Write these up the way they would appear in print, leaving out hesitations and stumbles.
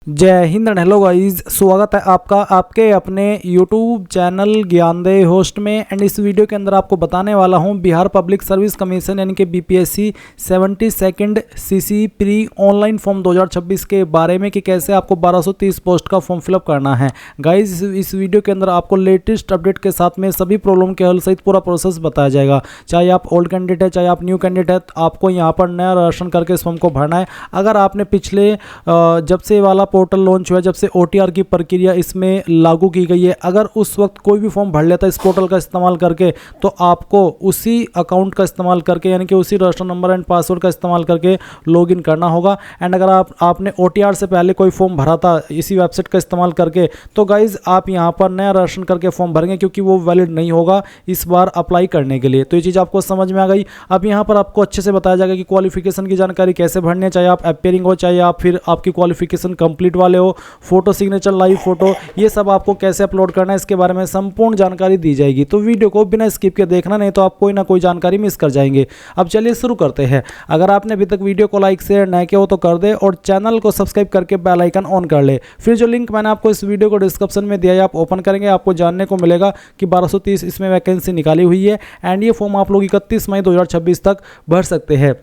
जय Hind and hello guys, स्वागत है आपका आपके अपने YouTube चैनल ज्ञानदेव होस्ट में। एंड इस वीडियो के अंदर आपको बताने वाला हूं बिहार पब्लिक सर्विस कमीशन यानी कि BPSC 72nd CC pre online form 2026 के बारे में कि कैसे आपको 1230 पोस्ट का फॉर्म फिलअप करना है। गाइस इस वीडियो के अंदर आपको लेटेस्ट अपडेट के साथ में सभी प्रॉब्लम के हल सहित पूरा प्रोसेस बताया जाएगा। चाहे आप ओल्ड कैंडिडेट है, चाहे आप न्यू कैंडिडेट है, आपको यहाँ पर नया रजिस्ट्रेशन करके इस फॉर्म को भरना है। अगर आपने पिछले जब से वाला पोर्टल लॉन्च हुआ, जब से OTR की प्रक्रिया इसमें लागू की गई है, अगर उस वक्त कोई भी फॉर्म भर लेता है इस पोर्टल का इस्तेमाल करके, तो आपको उसी अकाउंट का इस्तेमाल करके यानी कि उसी रजिस्टर नंबर एंड पासवर्ड का इस्तेमाल करके लॉगिन करना होगा। एंड अगर आपने OTR से पहले कोई फॉर्म भरा था इसी वेबसाइट का इस्तेमाल करके, तो गाइज आप यहाँ पर नया रजिस्ट्रेशन करके फॉर्म भरेंगे क्योंकि वो वैलिड नहीं होगा इस बार अप्लाई करने के लिए। तो ये चीज़ आपको समझ में आ गई। अब यहाँ पर आपको अच्छे से बताया जाएगा कि क्वालिफिकेशन की जानकारी कैसे भरनी है, चाहे आप अपेयरिंग हो, चाहे आप फिर आपकी क्वालिफिकेशन कंप्लीट वाले हो, फोटो सिग्नेचर, लाइव फोटो, ये सब आपको कैसे अपलोड करना है इसके बारे में संपूर्ण जानकारी दी जाएगी। तो वीडियो को बिना स्किप के देखना, नहीं तो आप कोई ना कोई जानकारी मिस कर जाएंगे। अब चलिए शुरू करते हैं। अगर आपने अभी तक वीडियो को लाइक शेयर नहीं किया हो तो कर दे और चैनल को सब्सक्राइब करके बेल आइकन ऑन कर ले। फिर जो लिंक मैंने आपको इस वीडियो को डिस्क्रिप्शन में दिया है आप ओपन करेंगे, आपको जानने को मिलेगा कि 1230 इसमें वैकेंसी निकाली हुई है। एंड ये फॉर्म आप लोग 31 मई 2026 तक भर सकते हैं,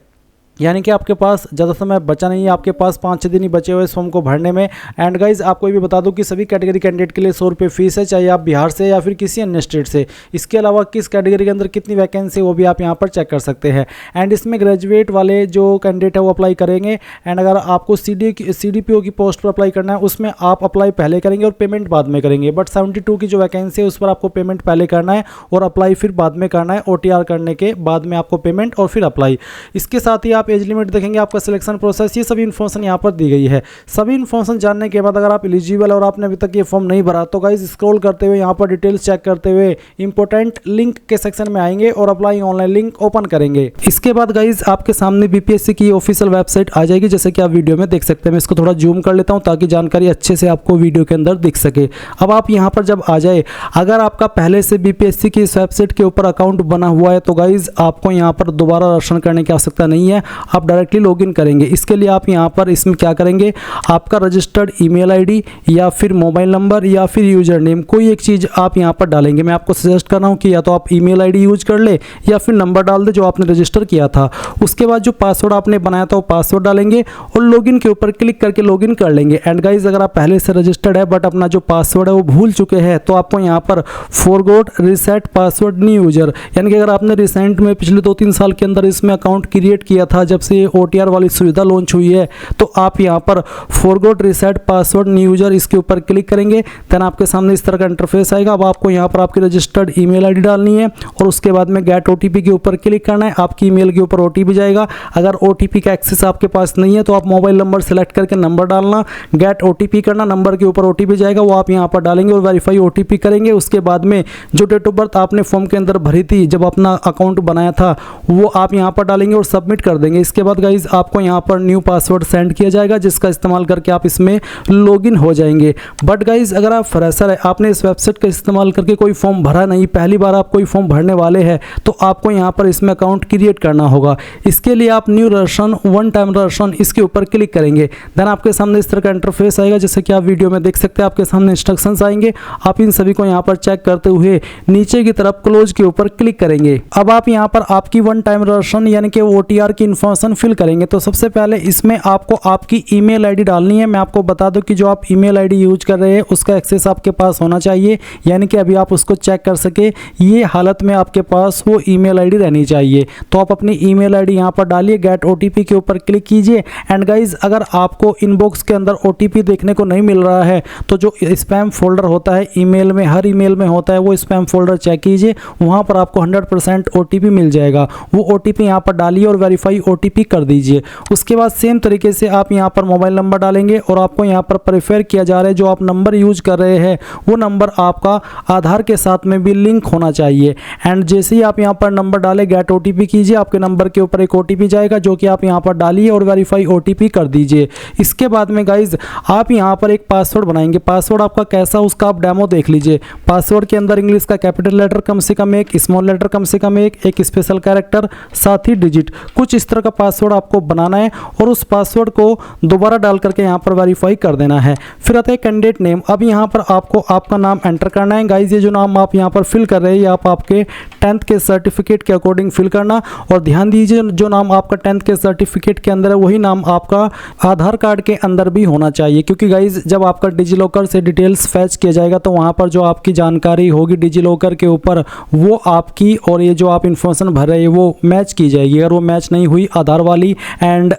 यानी कि आपके पास ज़्यादा समय बचा नहीं है, आपके पास 5-6 दिन ही बचे हुए इस फॉर्म को भरने में। एंड गाइज आपको ये भी बता दूं कि सभी कैटेगरी कैंडिडेट के लिए 100 रुपये फीस है, चाहे आप बिहार से या फिर किसी अन्य स्टेट से। इसके अलावा किस कैटेगरी के अंदर कितनी वैकेंसी वो भी आप यहाँ पर चेक कर सकते हैं। एंड इसमें ग्रेजुएट वाले जो कैंडिडेट है वो अप्लाई करेंगे। एंड अगर आपको CDPO की पोस्ट पर अप्लाई करना है उसमें आप अप्लाई पहले करेंगे और पेमेंट बाद में करेंगे। बट 72 की जो वैकेंसी है उस पर आपको पेमेंट पहले करना है और अप्लाई फिर बाद में करना है। OTR करने के बाद में आपको पेमेंट और फिर अप्लाई। इसके साथ ही आप एज लिमिट देखेंगे, आपका सिलेक्शन प्रोसेस, ये सभी इन्फॉर्मेशन यहाँ पर दी गई है। सभी इन्फॉर्मेशन जानने के बाद अगर आप एलिजिबल और आपने अभी तक ये फॉर्म नहीं भरा तो गाइस स्क्रॉल करते हुए यहाँ पर डिटेल्स चेक करते हुए इंपॉर्टेंट लिंक के सेक्शन में आएंगे और अप्लाई ऑनलाइन लिंक ओपन करेंगे। इसके बाद गाइस आपके सामने BPSC की ऑफिशियल वेबसाइट आ जाएगी, जैसे कि आप वीडियो में देख सकते हैं। मैं इसको थोड़ा जूम कर लेता हूँ ताकि जानकारी अच्छे से आपको वीडियो के अंदर दिख सके। अब आप यहाँ पर जब आ जाए, अगर आपका पहले से BPSC की इस वेबसाइट के ऊपर अकाउंट बना हुआ है तो गाइज आपको यहाँ पर दोबारा रजिस्ट्रेशन करने की आवश्यकता नहीं है, आप डायरेक्टली लॉगिन करेंगे। इसके लिए आप यहाँ पर इसमें क्या करेंगे, आपका रजिस्टर्ड ईमेल आईडी या फिर मोबाइल नंबर या फिर यूजर नेम, कोई एक चीज़ आप यहाँ पर डालेंगे। मैं आपको सजेस्ट कर रहा हूँ कि या तो आप ईमेल आईडी यूज कर ले या फिर नंबर डाल दे जो आपने रजिस्टर किया था। उसके बाद जो पासवर्ड आपने बनाया था वो पासवर्ड डालेंगे और लॉगिन के ऊपर क्लिक करके लॉगिन कर लेंगे। एंड गाइज अगर आप पहले से रजिस्टर्ड है बट अपना जो पासवर्ड है वो भूल चुके हैं तो आपको यहाँ पर forgot reset password new user, यानी कि अगर आपने रिसेंट में पिछले 2-3 साल के अंदर इसमें अकाउंट क्रिएट किया था जब से OTR वाली सुविधा लॉन्च हुई है, तो आप यहाँ पर forgot reset password new user इसके ऊपर क्लिक करेंगे। देन आपके सामने इस तरह का इंटरफेस आएगा। अब आपको यहाँ पर आपकी रजिस्टर्ड ईमेल आईडी डालनी है और उसके बाद में गेट OTP के ऊपर क्लिक करना है। आपकी ईमेल के ऊपर OTP जाएगा। अगर OTP का एक्सेस आपके पास नहीं है तो आप मोबाइल नंबर सेलेक्ट करके नंबर डालना, गेट OTP करना, नंबर के ऊपर OTP जाएगा, वो आप यहाँ पर डालेंगे और वेरीफाई OTP करेंगे। उसके बाद में जो डेट ऑफ बर्थ आपने फॉर्म के अंदर भरी थी जब अपना अकाउंट बनाया था वो आप यहाँ पर डालेंगे और सबमिट कर देंगे। इसके बाद गाइज आपको यहाँ पर न्यू पासवर्ड सेंड किया जाएगा जिसका इस्तेमाल करके आप इसमें लॉगिन हो जाएंगे। बट गाइज अगर आप फ्रेशर है, आपने इस वेबसाइट का इस्तेमाल करके कोई फॉर्म भरा नहीं, पहली बार आप कोई फॉर्म भरने वाले हैं, तो आपको यहाँ पर इसमें अकाउंट क्रिएट करना होगा। इसके लिए आप new registration, one time registration, इसके ऊपर क्लिक करेंगे। देन आपके सामने इस तरह का इंटरफेस आएगा, जैसे कि आप वीडियो में देख सकते हैं। आपके सामने इंस्ट्रक्शंस आएंगे, आप इन सभी को यहाँ पर चेक करते हुए नीचे की तरफ क्लोज के ऊपर क्लिक करेंगे। अब आप यहाँ पर आपकी वन टाइम रजिस्ट्रेशन यानी कि OTR की इन्फॉर्मेशन फिल करेंगे। तो सबसे पहले इसमें आपको आपकी ईमेल आईडी डालनी है। मैं आपको बता दूं कि जो आप ईमेल आईडी यूज कर रहे हैं उसका एक्सेस आपके पास होना चाहिए, यानी कि अभी आप उसको चेक कर सके, ये हालत में आपके पास वो ईमेल आईडी रहनी चाहिए। तो आप अपनी ईमेल आईडी यहाँ पर डालिए, गेट OTP के ऊपर क्लिक कीजिए। एंड गाइज अगर आपको इनबॉक्स के अंदर OTP देखने को नहीं मिल रहा है तो जो स्पैम फोल्डर होता है ईमेल में, हर ईमेल में होता है, वो स्पैम फोल्डर चेक कीजिए, वहाँ पर आपको 100% OTP मिल जाएगा। वो OTP यहाँ पर डालिए और वेरीफाई OTP कर दीजिए। उसके बाद सेम तरीके से आप यहाँ पर मोबाइल नंबर डालेंगे और आपको यहाँ पर प्रेफर किया जा रहा है जो आप नंबर यूज कर रहे हैं वो नंबर आपका आधार के साथ में भी लिंक होना चाहिए। एंड जैसे ही आप यहाँ पर नंबर डालें, गेट OTP कीजिए, आपके नंबर के ऊपर एक OTP जाएगा जो कि आप यहाँ पर डालिए और वेरीफाई OTP कर दीजिए। इसके बाद में गाइज आप यहाँ पर एक पासवर्ड बनाएंगे। पासवर्ड आपका कैसा, उसका आप डेमो देख लीजिए। पासवर्ड के अंदर इंग्लिश का कैपिटल लेटर कम से कम एक, स्मॉल लेटर कम से कम एक स्पेशल कैरेक्टर, साथ ही डिजिट, कुछ इस तरह तरह का पासवर्ड आपको बनाना है और उस पासवर्ड को दोबारा डाल करके यहाँ पर वेरीफाई कर देना है। फिर आता है कैंडिडेट नेम। अब यहाँ पर आपको आपका नाम एंटर करना है। गाइज ये जो नाम आप यहाँ पर फिल कर रहे हैं ये आप आपके 10th के सर्टिफिकेट के अकॉर्डिंग फिल करना, और ध्यान दीजिए जो नाम आपका 10th के सर्टिफिकेट के अंदर है वही नाम आपका आधार कार्ड के अंदर भी होना चाहिए, क्योंकि गाइज जब आपका डिजिलॉकर से डिटेल्स फैच किया जाएगा तो वहाँ पर जो आपकी जानकारी होगी डिजिलॉकर के ऊपर वो आपकी और ये जो आप इन्फॉर्मेशन भर रहे हैं वो मैच की जाएगी। अगर वो मैच नहीं हुई आधार वाली एंड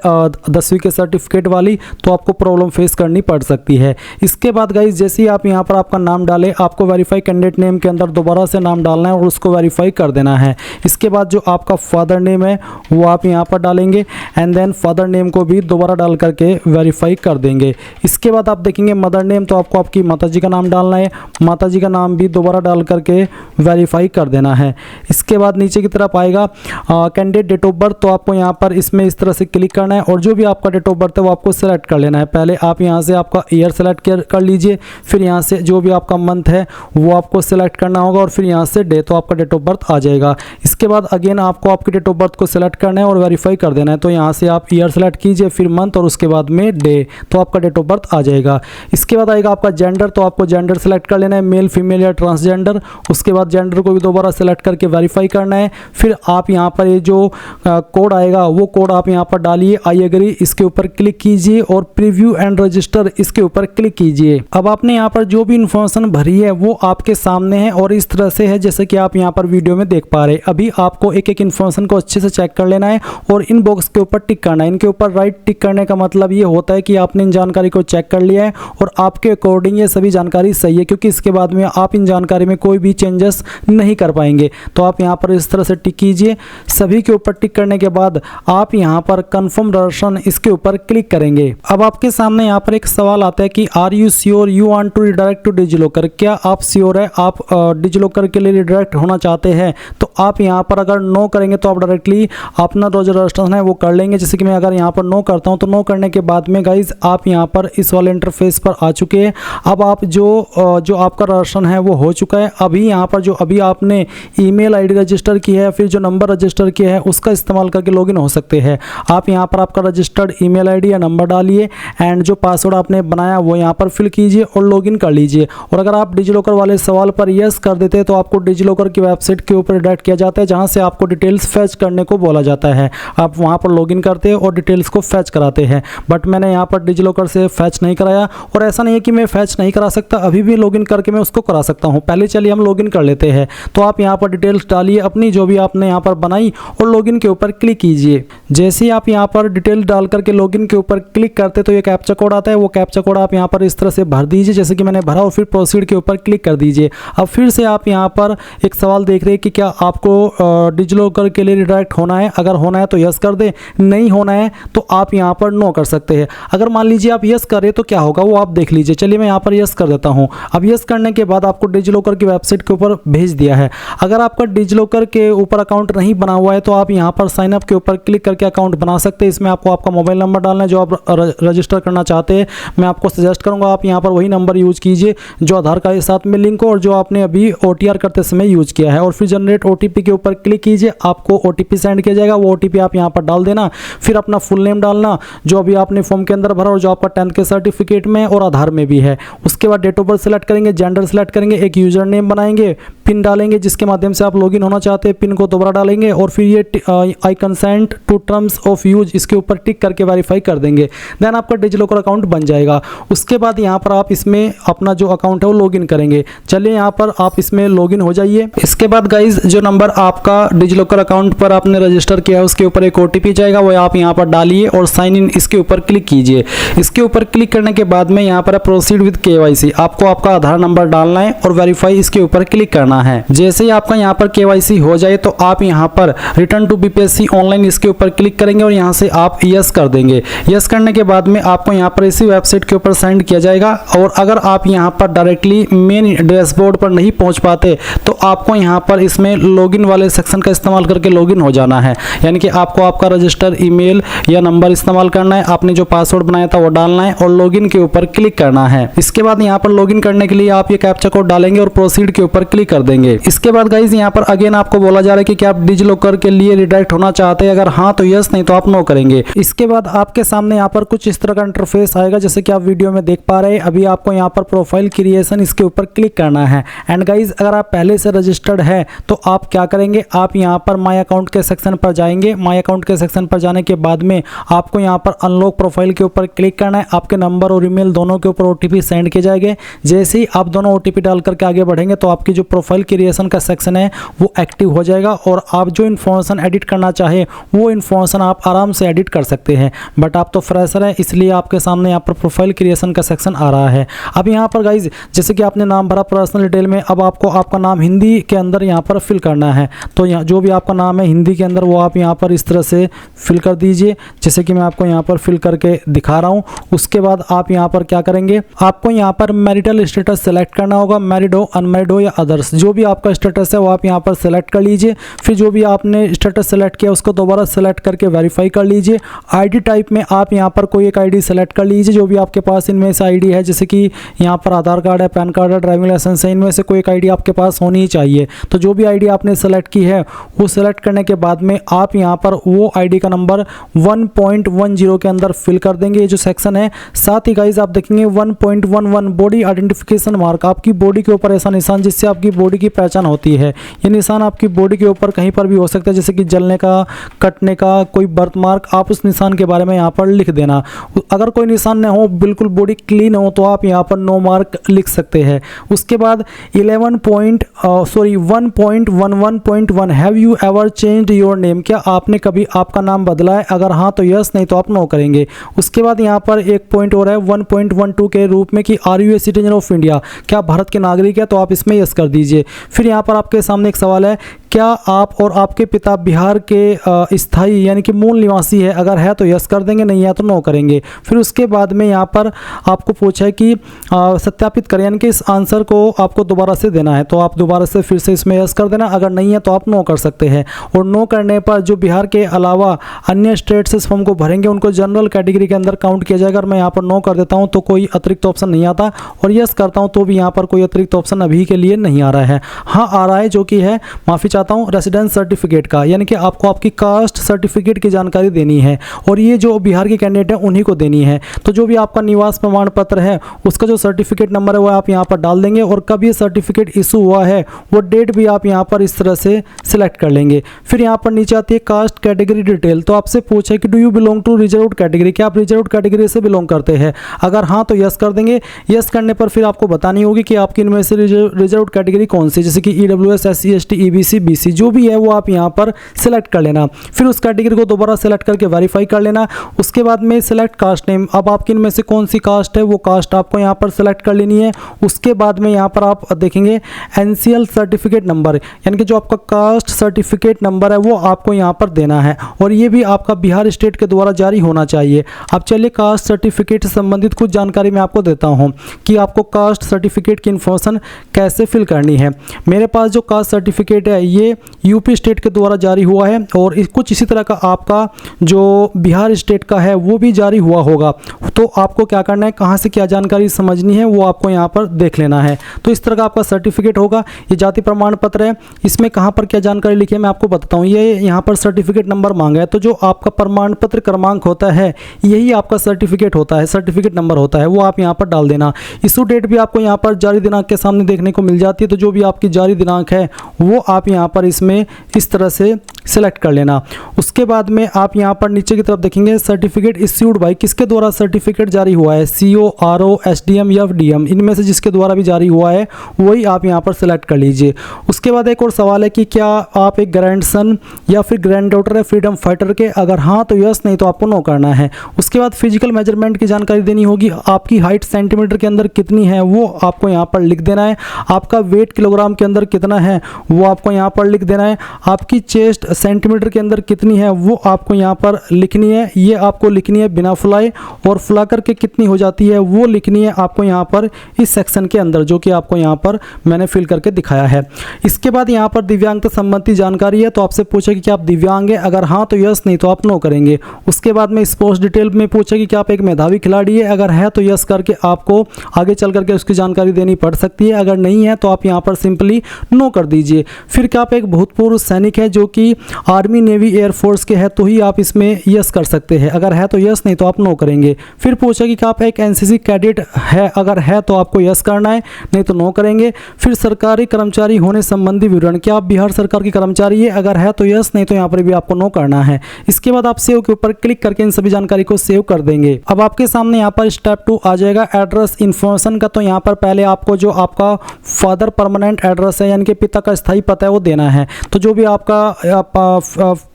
10वीं के सर्टिफिकेट वाली तो आपको प्रॉब्लम फेस करनी पड़ सकती है। इसके बाद गाइज जैसे ही आप यहाँ पर आपका नाम डालें आपको वेरीफाई कैंडिडेट नेम के अंदर दोबारा से नाम डालना है और उसको वेरीफाई कर देना है। इसके बाद जो आपका फादर नेम है वो आप यहाँ पर डालेंगे एंड देन फादर नेम को भी दोबारा डाल करके वेरीफाई कर देंगे। इसके बाद आप देखेंगे मदर नेम, तो आपको आपकी माताजी का नाम डालना है, माताजी का नाम भी दोबारा डाल करके वेरीफाई कर देना है। इसके बाद नीचे की तरफ आएगा कैंडिडेट डेट ऑफ बर्थ, तो आपको यहाँ पर इसमें इस तरह से क्लिक करना है और जो भी आपका डेट ऑफ बर्थ है वो आपको सेलेक्ट कर लेना है। पहले आप यहाँ से आपका ईयर सेलेक्ट कर लीजिए, फिर यहाँ से जो भी आपका मंथ है वो आपको सेलेक्ट करना होगा और फिर यहाँ से डे, तो आपका डेट ऑफ बर्थ आ जाएगा। इसके बाद अगेन आपको आपके डेट ऑफ बर्थ को सेलेक्ट करना है और वेरीफाई कर देना है। तो यहाँ से आप ईयर सेलेक्ट कीजिए, फिर मंथ और उसके बाद में डे, तो आपका डेट ऑफ बर्थ आ जाएगा। इसके बाद आएगा आपका जेंडर, तो आपको जेंडर सेलेक्ट कर लेना है, मेल फीमेल या ट्रांसजेंडर। उसके बाद जेंडर को भी दोबारा सेलेक्ट करके वेरीफाई करना है। फिर आप यहाँ पर ये जो कोड आएगा वो कोड आप यहाँ पर डालिए, आई एग्री इसके ऊपर क्लिक कीजिए और प्रीव्यू एंड रजिस्टर इसके ऊपर क्लिक कीजिए। अब आपने यहाँ पर जो भी इंफॉर्मेशन भरी है वो आपके सामने है और इस तरह से है जैसे कि आप यहाँ पर वीडियो में देख पा रहे हैं। अभी आपको एक एक इन्फॉर्मेशन को अच्छे से चेक कर लेना है और इन बॉक्स के ऊपर टिक करना है। इनके ऊपर राइट टिक करने का मतलब ये होता है कि आपने इन जानकारी को चेक कर लिया है और आपके अकॉर्डिंग ये सभी जानकारी सही है, क्योंकि इसके बाद में आप इन जानकारी में कोई भी चेंजेस नहीं कर पाएंगे। तो आप यहाँ पर इस तरह से टिक कीजिए। सभी के ऊपर टिक करने के बाद आप यहाँ पर कंफर्म दर्शन इसके ऊपर क्लिक करेंगे। अब आपके सामने यहाँ पर एक सवाल आता है कि are you sure you want to redirect to DigiLocker, क्या आप श्योर है आप डिजिलॉकर के लिए रिडायरेक्ट होना चाहते हैं? तो आप यहाँ पर अगर नो करेंगे तो आप डायरेक्टली अपना जो रजिस्ट्रेशन है वो कर लेंगे। जैसे कि मैं अगर यहाँ पर नो करता हूँ तो नो करने के बाद में गाइज आप यहाँ पर इस वाले इंटरफेस पर आ चुके हैं। अब आप जो आपका रजिस्ट्रेशन है वो हो चुका है। अभी यहाँ पर जो अभी आपने ईमेल आईडी रजिस्टर की है फिर जो नंबर रजिस्टर किया है उसका इस्तेमाल करके लॉगिन हो सकते हैं। आप यहाँ पर आपका रजिस्टर्ड ईमेल आईडी या नंबर डालिए एंड जो पासवर्ड आपने बनाया वो यहाँ पर फिल कीजिए और लॉगिन कर लीजिए। और अगर आप डिजिलॉकर वाले सवाल पर यस कर देते हैं तो आपको डिजिलॉकर की वेबसाइट के ऊपर डायरेक्ट किया जाता है जहाँ से आपको डिटेल्स फैच करने को बोला जाता है। आप वहाँ पर लॉगिन करते हैं और डिटेल्स को फैच कराते हैं। बट मैंने यहाँ पर डिजिलॉकर से फैच नहीं कराया और ऐसा नहीं है कि मैं फैच नहीं करा सकता, अभी भी लॉगिन करके मैं उसको करा सकता हूँ। पहले चलिए हम लॉगिन कर लेते हैं। तो आप यहाँ पर डिटेल्स डालिए अपनी जो भी आपने यहाँ पर बनाई और लॉगिन के ऊपर क्लिक कीजिए। जैसे ही आप यहाँ पर डिटेल डाल करके लॉगिन के ऊपर क्लिक करते तो ये कैप्चा कोड आता है, वो कैप्चा कोड आप यहाँ पर इस तरह से भर दीजिए जैसे कि मैंने भरा और फिर प्रोसीड के ऊपर क्लिक कर दीजिए। अब फिर से आप यहाँ पर एक सवाल देख रहे हैं कि क्या आपको डिजिलॉकर के लिए रिडायरेक्ट होना है। अगर होना है तो यस कर दे, नहीं होना है तो आप यहाँ पर नो कर सकते हैं। अगर मान लीजिए आप यस करें तो क्या होगा वो आप देख लीजिए। चलिए मैं यहाँ पर यस कर देता हूँ। अब यस करने के बाद आपको डिजिलॉकर की वेबसाइट के ऊपर भेज दिया है। अगर आपका डिजिलॉकर के ऊपर अकाउंट नहीं बना हुआ है तो आप यहाँ पर साइन अप के ऊपर क्लिक करके अकाउंट बना सकते हैं। इसमें आपको आपका मोबाइल नंबर डालना है जो आप रजिस्टर करना चाहते हैं। मैं आपको सजेस्ट करूँगा आप यहाँ पर वही नंबर यूज कीजिए जो आधार कार्ड के साथ में लिंक हो और जो आपने अभी OTR करते समय यूज किया है। और फिर जनरेट OTP के ऊपर क्लिक कीजिए, आपको OTP सेंड किया जाएगा। वो OTP आप यहाँ पर डाल देना, फिर अपना फुल नेम डालना जो अभी आपने फॉर्म के अंदर भरा और जो आपका 10th के सर्टिफिकेट में और आधार में भी है। उसके बाद डेट ऑफ बर्थ सेलेक्ट करेंगे, जेंडर सेलेक्ट करेंगे, एक यूजर नेम बनाएंगे, पिन डालेंगे जिसके माध्यम से आप लॉगिन होना चाहते हैं, पिन को दोबारा डालेंगे और फिर ये I consent to terms of use इसके ऊपर टिक करके वेरीफाई कर देंगे। देन आपका डिजिलॉकर अकाउंट बन जाएगा। उसके बाद यहाँ पर आप इसमें अपना जो अकाउंट है वो लॉगिन करेंगे। चलिए यहाँ पर आप इसमें लॉगिन हो जाइए। इसके बाद गाइज जो नंबर आपका डिजिलॉकर अकाउंट पर आपने रजिस्टर किया है उसके ऊपर एक OTP जाएगा, वो आप यहाँ पर डालिए और साइन इन इसके ऊपर क्लिक कीजिए। इसके ऊपर क्लिक करने के बाद में यहाँ पर प्रोसीड विद KYC आपको आपका आधार नंबर डालना है और वेरीफाई इसके ऊपर क्लिक करना है। जैसे ही आपका यहाँ पर KYC हो जाए तो आप यहाँ पर रिटर्न टू BPSC ऑनलाइन इसके ऊपर क्लिक करेंगे और यहाँ से आप यस कर देंगे। यस करने के बाद में आपको यहाँ पर इसी वेबसाइट के ऊपर सेंड किया जाएगा। और अगर आप यहाँ पर डायरेक्टली मेन डैशबोर्ड पर नहीं पहुँच पाते तो आपको यहाँ पर इसमें लॉगिन वाले सेक्शन का इस्तेमाल करके लॉगिन हो जाना है। यानी कि आपको आपका रजिस्टर ईमेल या नंबर इस्तेमाल करना है, आपने जो पासवर्ड बनाया था वो डालना है और लॉगिन के ऊपर क्लिक करना है। इसके बाद यहाँ पर लॉगिन करने के लिए आप ये कैप्चा कोड डालेंगे और प्रोसीड के ऊपर क्लिक कर कर देंगे। इसके बाद गाइज यहाँ पर अगेन आपको बोला जा रहा है कि क्या आप डिजिलॉकर के लिए रिडायरेक्ट होना चाहते हैं, अगर हाँ तो यस, नहीं तो आप नो करेंगे। इसके बाद आपके सामने यहाँ पर कुछ इस तरह का इंटरफेस आएगा जैसे कि आप वीडियो में देख पा रहे हैं। अभी आपको यहाँ पर प्रोफाइल क्रिएशन इसके ऊपर क्लिक करना है। एंड गाइज अगर आप पहले से रजिस्टर्ड है तो आप क्या करेंगे, आप यहाँ पर माई अकाउंट के सेक्शन पर जाएंगे। माई अकाउंट के सेक्शन पर जाने के बाद में आपको यहाँ पर अनलॉक प्रोफाइल के ऊपर क्लिक करना है। आपके नंबर और ईमेल दोनों के ऊपर ओटीपी सेंड किए जाएंगे। जैसे ही आप दोनों ओटीपी डाल करके आगे बढ़ेंगे तो आपकी जो प्रोफाइल क्रिएशन का सेक्शन है वो एक्टिव हो जाएगा और आप जो इन्फॉर्मेशन एडिट करना चाहे वो इन्फॉर्मेशन आप आराम से एडिट कर सकते हैं। बट आप तो फ्रेशर हैं इसलिए आपके सामने यहाँ पर प्रोफाइल क्रिएशन का सेक्शन आ रहा है। अब यहाँ पर गाइज जैसे कि आपने नाम भरा पर्सनल डिटेल में, अब आपको आपका नाम हिंदी के अंदर यहाँ पर फिल करना है। तो यहाँ जो भी आपका नाम है हिंदी के अंदर वो आप यहाँ पर इस तरह से फिल कर दीजिए जैसे कि मैं आपको यहाँ पर फिल करके दिखा रहा हूँ। उसके बाद आप यहाँ पर क्या करेंगे, आपको यहाँ पर मैरिटल स्टेटस सेलेक्ट करना होगा, मैरिड हो, अनमैरिड हो या अदर्स, जो भी आपका स्टेटस है वो आप यहाँ पर सेलेक्ट कर लीजिए। फिर जो भी आपने स्टेटस सेलेक्ट किया उसको दोबारा सेलेक्ट करके वेरीफाई कर लीजिए। आईडी टाइप में आप यहाँ पर कोई एक आईडी सेलेक्ट कर लीजिए जो भी आपके पास इनमें से आईडी है, जैसे कि यहाँ पर आधार कार्ड है, पैन कार्ड है, ड्राइविंग लाइसेंस है, इनमें से कोई एक आईडी आपके पास होनी ही चाहिए। तो जो भी आईडी आपने सेलेक्ट की है वो सेलेक्ट करने के बाद में आप यहाँ पर वो आईडी का नंबर 1.10 के अंदर फिल कर देंगे, ये जो सेक्शन है। साथ ही गाइज आप देखेंगे 1.11 बॉडी आइडेंटिफिकेशन मार्क, आपकी बॉडी के ऊपर ऐसा निशान जिससे आपकी बॉडी की पहचान होती है। ये निशान आपकी बॉडी के ऊपर कहीं पर भी हो सकता है जैसे कि जलने का, कटने का, कोई बर्थ मार्क, आप उस निशान के बारे में यहाँ पर लिख देना। अगर कोई निशान न हो, बिल्कुल बॉडी क्लीन हो तो आप यहाँ पर नो मार्क लिख सकते हैं। उसके बाद 1.11.1 have you ever changed your name, क्या आपने कभी आपका नाम बदला है, अगर हाँ तो यस, नहीं तो आप नो करेंगे। उसके बाद यहाँ पर एक पॉइंट और है 1.12 के रूप में कि are you a citizen of India, क्या भारत के नागरिक है, तो आप इसमें यस कर दीजिए। फिर यहाँ पर आपके सामने एक सवाल है, क्या आप और आपके पिता बिहार के स्थायी यानी कि मूल निवासी है, अगर है तो यस कर देंगे, नहीं है तो नो करेंगे। फिर उसके बाद में यहाँ पर आपको पूछा है कि सत्यापित करें यानी कि इस आंसर को आपको दोबारा से देना है, तो आप दोबारा से फिर से इसमें यस कर देना, अगर नहीं है तो आप नो कर सकते हैं। और नो करने पर जो बिहार के अलावा अन्य स्टेट से फॉर्म को भरेंगे उनको जनरल कैटेगरी के अंदर काउंट किया जाएगा। अगर मैं यहाँ पर नो कर देता हूँ तो कोई अतिरिक्त ऑप्शन नहीं आता और यस करता हूँ तो भी यहाँ पर कोई अतिरिक्त ऑप्शन अभी के लिए नहीं आ रहा है। हाँ आ रहा है, जो कि है, माफ़ी चाहता हूँ, रेसिडेंस सर्टिफिकेट का, यानी कि आपको आपकी कास्ट सर्टिफिकेट की जानकारी देनी है और ये जो बिहार के कैंडिडेट हैं उन्हीं को देनी है। तो जो भी आपका निवास प्रमाण पत्र है उसका जो सर्टिफिकेट नंबर है वो आप यहाँ पर डाल देंगे और कब ये सर्टिफिकेट इशू हुआ है वो डेट भी आप यहाँ पर इस तरह से सिलेक्ट कर लेंगे। फिर यहाँ पर नीचे आती है कास्ट कैटेगरी डिटेल, तो आपसे पूछे कि do you belong to reserved category, क्या आप रिजर्व्ड कैटेगरी से बिलोंग करते हैं, अगर हाँ तो यस कर देंगे। यस करने पर फिर आपको बतानी होगी कि आपकी इनमें से रिजर्व्ड कैटेगरी कौन सी, जैसे कि EWS, SC, ST, EBC, BC जो भी है वो आप यहाँ पर सिलेक्ट कर लेना। फिर उस कैटेगरी को दोबारा सेलेक्ट करके वेरीफाई कर लेना। उसके बाद में सिलेक्ट कास्ट नेम, अब आपकी इनमें से कौन सी कास्ट है वो कास्ट आपको यहाँ पर सेलेक्ट कर लेनी है। उसके बाद में यहाँ पर आप देखेंगे NCL सर्टिफिकेट नंबर, यानी कि जो आपका कास्ट सर्टिफिकेट नंबर है वो आपको यहाँ पर देना है और ये भी आपका बिहार स्टेट के द्वारा जारी होना चाहिए। अब चलिए कास्ट सर्टिफिकेट से संबंधित कुछ जानकारी मैं आपको देता हूँ कि आपको कास्ट सर्टिफिकेट की इन्फॉर्मेशन कैसे फिल करनी है। मेरे पास जो कास्ट सर्टिफिकेट है ये यूपी स्टेट के द्वारा जारी हुआ है और कुछ इसी तरह का आपका जो बिहार स्टेट का है वो भी जारी हुआ होगा। तो आपको क्या करना है, कहाँ से क्या जानकारी समझनी है वो आपको यहाँ पर देख लेना है। तो इस तरह का आपका सर्टिफिकेट होगा। ये जाति प्रमाण पत्र है, इसमें कहाँ पर क्या जानकारी लिखी है मैं आपको बताता हूँ। ये यहाँ पर सर्टिफिकेट नंबर मांगा है, तो जो आपका प्रमाण पत्र क्रमांक होता है यही आपका सर्टिफिकेट होता है, सर्टिफिकेट नंबर होता है, वो आप यहाँ पर डाल देना। इशू डेट भी आपको यहाँ पर जारी दिनांक के सामने देखने को मिल जाती है, तो जो भी आपकी जारी दिनांक है वो आप यहाँ पर इसमें इस तरह से सिलेक्ट कर लेना। उसके बाद में आप यहाँ पर नीचे की तरफ देखेंगे सर्टिफिकेट इश्यूड बाय, किसके द्वारा सर्टिफिकेट जारी हुआ है, CO, RO, SDM या FDM, इनमें से जिसके द्वारा भी जारी हुआ है वही आप यहाँ पर सिलेक्ट कर लीजिए। उसके बाद एक और सवाल है कि क्या आप एक ग्रैंडसन या फिर ग्रैंड डॉटर है फ्रीडम फाइटर के, अगर हाँ तो यस, नहीं तो आपको नो करना है। उसके बाद फिजिकल मेजरमेंट की जानकारी देनी होगी, आपकी हाइट सेंटीमीटर के अंदर कितनी है वो आपको यहाँ पर लिख देना है। आपका वेट किलोग्राम के अंदर कितना है वो आपको यहाँ पर लिख देना है। आपकी चेस्ट सेंटीमीटर के अंदर कितनी है वो आपको यहाँ पर लिखनी है। ये आपको लिखनी है बिना फुलाए, और फुला करके कितनी हो जाती है वो लिखनी है आपको यहाँ पर इस सेक्शन के अंदर, जो कि आपको यहाँ पर मैंने फिल करके दिखाया है। इसके बाद यहाँ पर दिव्यांगता संबंधी जानकारी है, तो आपसे पूछेगी कि आप दिव्यांग हैं, अगर हाँ तो यस, नहीं तो आप नो करेंगे। उसके बाद में स्पोर्ट्स डिटेल में पूछेगी कि आप एक मेधावी खिलाड़ी है, अगर है तो यस करके आपको आगे चल करके उसकी जानकारी देनी पड़ सकती है, अगर नहीं है तो आप यहाँ पर सिंपली नो कर दीजिए। फिर क्या आप एक भूतपूर्व सैनिक है जो कि आर्मी, नेवी, एयरफोर्स के है, तो ही आप इसमें यस कर सकते हैं, अगर है तो यस, नहीं तो आप नो करेंगे। फिर पूछेगी कि आप एक एनसीसी कैडेट है, अगर है तो आपको यस करना है, नहीं तो नो करेंगे। फिर सरकारी कर्मचारी होने संबंधी विवरण, क्या आप बिहार सरकार के कर्मचारी है, अगर है तो यस, नहीं तो यहाँ पर भी आपको नो करना है। इसके बाद आप सेव के ऊपर क्लिक करके इन सभी जानकारी को सेव कर देंगे। अब आपके सामने यहाँ पर स्टेप 2 आ जाएगा एड्रेस इन्फॉर्मेशन का। तो यहाँ पर पहले आपको जो आपका फादर परमानेंट एड्रेस है, यानी कि पिता का स्थायी पता है, वो देना है। तो जो भी आपका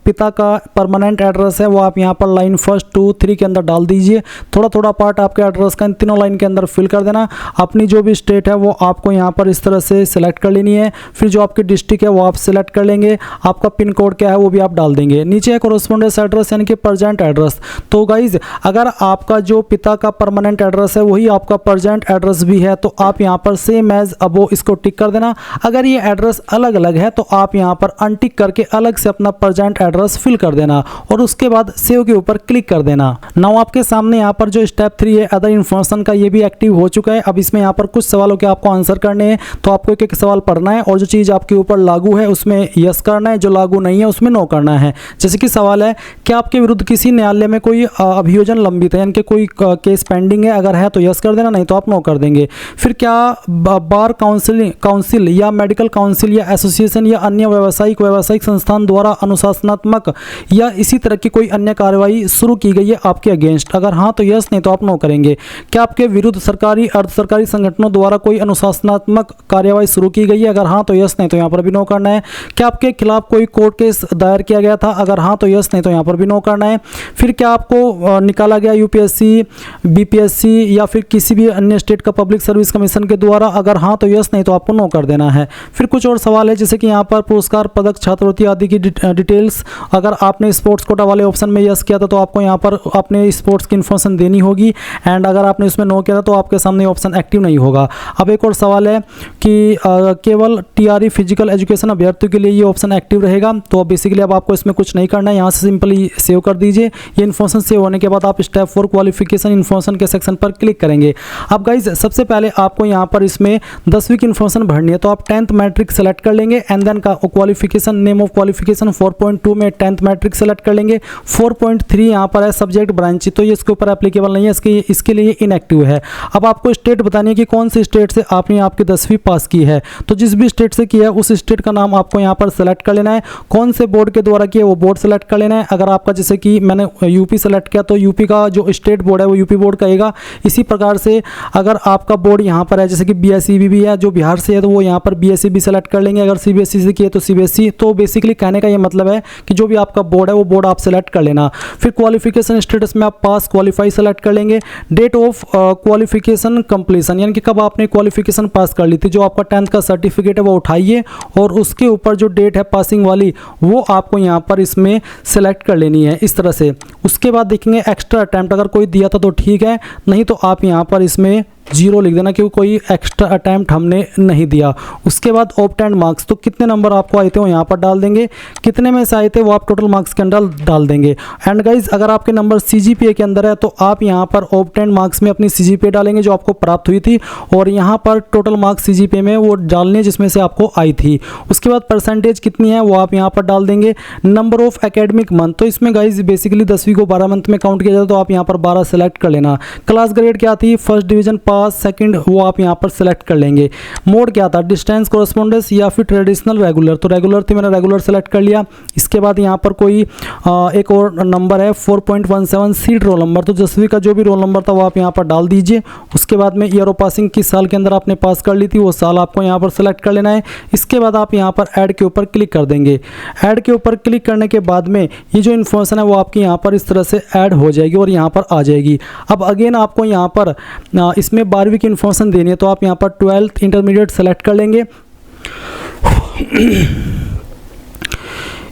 पिता का परमानेंट एड्रेस है वो आप यहाँ पर लाइन 1, 2, 3 के अंदर डाल दीजिए। थोड़ा थोड़ा पार्ट आपके एड्रेस का इन तीनों लाइन के अंदर फिल कर देना। अपनी जो भी स्टेट है वो आपको यहाँ पर इस तरह से सिलेक्ट कर लेनी है। फिर जो आपकी डिस्ट्रिक्ट है वो आप सिलेक्ट कर लेंगे। आपका पिन कोड क्या है वो भी आप डाल देंगे। नीचे है कोरेस्पोंडेंस एड्रेस, यानी कि प्रेजेंट एड्रेस। तो गाइज अगर आपका जो पिता का परमानेंट एड्रेस है वही आपका प्रेजेंट एड्रेस भी है, तो आप यहाँ पर सेम एज अबो इसको टिक कर देना। अगर ये एड्रेस अलग अलग है तो आप यहाँ पर अनटिक करके अलग से अपना प्रेजेंट एड्रेस फिल कर देना, और उसके बाद सेव के ऊपर क्लिक कर देना। नाउ आपके सामने यहाँ पर जो स्टेप 3 है अदर इन्फॉर्मेशन का, ये भी एक्टिव हो चुका है। अब इसमें यहाँ पर कुछ सवालों के आपको आंसर करने हैं, तो आपको एक एक सवाल पढ़ना है, और जो चीज़ आपके ऊपर लागू है उसमें यस करना है, जो लागू नहीं है उसमें नो करना है। जैसे कि सवाल है, क्या आपके विरुद्ध किसी न्यायालय में कोई अभियोजन लंबित है, यानी कि कोई केस पेंडिंग है, अगर है तो यस कर देना, नहीं तो आप नो कर देंगे। फिर क्या बार काउंसिल या मेडिकल काउंसिल या एसोसिएशन या अन्य व्यावसायिक संस्थान द्वारा अनुशासनात्मक या इसी तरह की कोई अन्य कार्रवाई शुरू की गई है आपके अगेंस्ट, अगर हाँ तो यस, नहीं तो आप नो करेंगे। क्या आपके विरुद्ध सरकारी अर्ध सरकारी संगठनों द्वारा कोई अनुशासनात्मक कार्रवाई शुरू की गई है, अगर हाँ तो यस, नहीं तो यहाँ पर भी नो करना है। क्या आपके खिलाफ कोई कोर्ट केस दायर किया गया था, अगर हाँ तो यस, नहीं तो यहाँ पर भी नो करना है। फिर क्या आपको निकाला गया यूपीएससी, बीपीएससी या फिर किसी भी अन्य स्टेट का पब्लिक सर्विस कमीशन के द्वारा, अगर हाँ तो यस, नहीं तो आपको नो कर देना है। फिर कुछ और सवाल है, जैसे कि यहाँ पर पुरस्कार, पदक, छात्रवृत्ति आदि की डिटेल्स, अगर आपने स्पोर्ट्स कोटा वाले ऑप्शन में यस किया था तो आपको यहाँ पर अपने स्पोर्ट्स की इन्फॉर्मेशन देनी होगी, एंड अगर आपने उसमें नो किया था तो आपके सामने ऑप्शन एक्टिव नहीं होगा। अब एक और सवाल है कि केवल टीआरई फिजिकल एजुकेशन अभ्यर्थियों के लिए ये ऑप्शन एक्टिव रहेगा, तो बेसिकली अब आपको इसमें कुछ नहीं करना है, यहाँ से सिंपली सेव कर दीजिए। ये इन्फॉर्मेशन सेव होने के बाद आप स्टेप 4 क्वालिफिकेशन इन्फॉर्मेशन के सेक्शन पर क्लिक करेंगे। अब गाइज सबसे पहले आपको यहाँ पर इसमें 10वीं की इन्फॉर्मेशन भरनी है, तो आप 10th मैट्रिक सेलेक्ट कर लेंगे, एंड देन का क्वालिफिकेशन, नेम ऑफ क्वालिफिकेशन 4.2 में 10th मैट्रिक सेलेक्ट कर लेंगे। 4.3 यहाँ पर है सब्जेक्ट ब्रांच, तो ये इसके ऊपर एप्लीकेबल नहीं है, इसके लिए इनएक्टिव है। अब आपको स्टेट बतानी है कि कौन सी स्टेट से आपने आपकी 10वीं पास की है, तो जिस भी स्टेट से की है उस स्टेट का नाम आपको यहाँ पर सेलेक्ट कर लेना है। कौन से बोर्ड के द्वारा किया वो बोर्ड सेलेक्ट कर लेना है। अगर आपका जैसे कि मैंने यूपी सेलेक्ट किया तो यूपी का जो स्टेट बोर्ड है वो यूपी बोर्ड कहेगा। इसी प्रकार से अगर आपका बोर्ड यहाँ पर है, जैसे कि बीएसईबी भी है, जो बिहार से है तो वो यहाँ पर बीएसईबी सेलेक्ट कर लेंगे। अगर सीबीएसई से किए तो सीबीएसई। तो बेसिकली कहने का ये मतलब है कि जो भी आपका बोर्ड है वो बोर्ड आप सेलेक्ट कर लेना। फिर क्वालिफिकेशन स्टेटस में आप पास, क्वालिफाई सेलेक्ट कर लेंगे। डेट ऑफ क्वालिफिकेशन कंप्लीशन, यानी कि कब आपने क्वालिफिकेशन पास कर ली थी, जो आपका 10th का सर्टिफिकेट है वो उठाइए, और उसके ऊपर जो डेट है पासिंग वाली वो आपको यहाँ पर इसमें सेलेक्ट कर लेनी है इस तरह से। उसके बाद देखेंगे एक्स्ट्रा अटैम्प्ट, अगर कोई दिया था तो ठीक है, नहीं तो आप यहाँ पर इसमें 0 लिख देना, क्योंकि कोई एक्स्ट्रा अटैम्प्ट हमने नहीं दिया। उसके बाद ऑब्टेन्ड मार्क्स, तो कितने नंबर आपको आए थे वो यहाँ पर डाल देंगे, कितने में से आए थे वो आप टोटल मार्क्स के अंदर डाल देंगे। एंड गाइज अगर आपके नंबर सीजीपीए के अंदर है तो आप यहाँ पर ऑब्टेन्ड मार्क्स में अपनी सीजीपीए डालेंगे जो आपको प्राप्त हुई थी, और यहाँ पर टोटल मार्क्स सीजीपीए में वो डालने जिसमें से आपको आई थी। उसके बाद परसेंटेज कितनी है वो आप यहाँ पर डाल देंगे। नंबर ऑफ एकेडमिक मंथ, तो इसमें गाइज बेसिकली 10वीं को 12 मंथ में काउंट किया जाता है, तो आप यहाँ पर 12 सेलेक्ट कर लेना। क्लास ग्रेड क्या थी, फर्स्ट डिवीजन पास, सेकंड, वो आप यहाँ पर सेलेक्ट कर लेंगे। मोड क्या था, डिस्टेंस, कोरेस्पोंडेंस या फिर ट्रेडिशनल, रेगुलर, तो रेगुलर थी, मैंने रेगुलर सेलेक्ट कर लिया। इसके बाद यहाँ पर कोई एक और नंबर है 4.17 सीट रोल नंबर, तो 10वीं का जो भी रोल नंबर था वो आप यहाँ पर डाल दीजिए। उसके बाद में ईयर ऑफ पासिंग, किस साल के अंदर आपने पास कर ली थी वो साल आपको यहाँ पर सेलेक्ट कर लेना है। इसके बाद आप यहाँ पर ऐड के ऊपर क्लिक कर देंगे। ऐड के ऊपर क्लिक करने के बाद में ये जो इन्फॉर्मेशन है वो आपकी यहाँ पर इस तरह से ऐड हो जाएगी और यहाँ पर आ जाएगी। अब अगेन आपको यहाँ पर इसमें 12वीं की इन्फॉर्मेशन देनी है, तो आप यहाँ पर 12th इंटरमीडिएट सेलेक्ट कर लेंगे।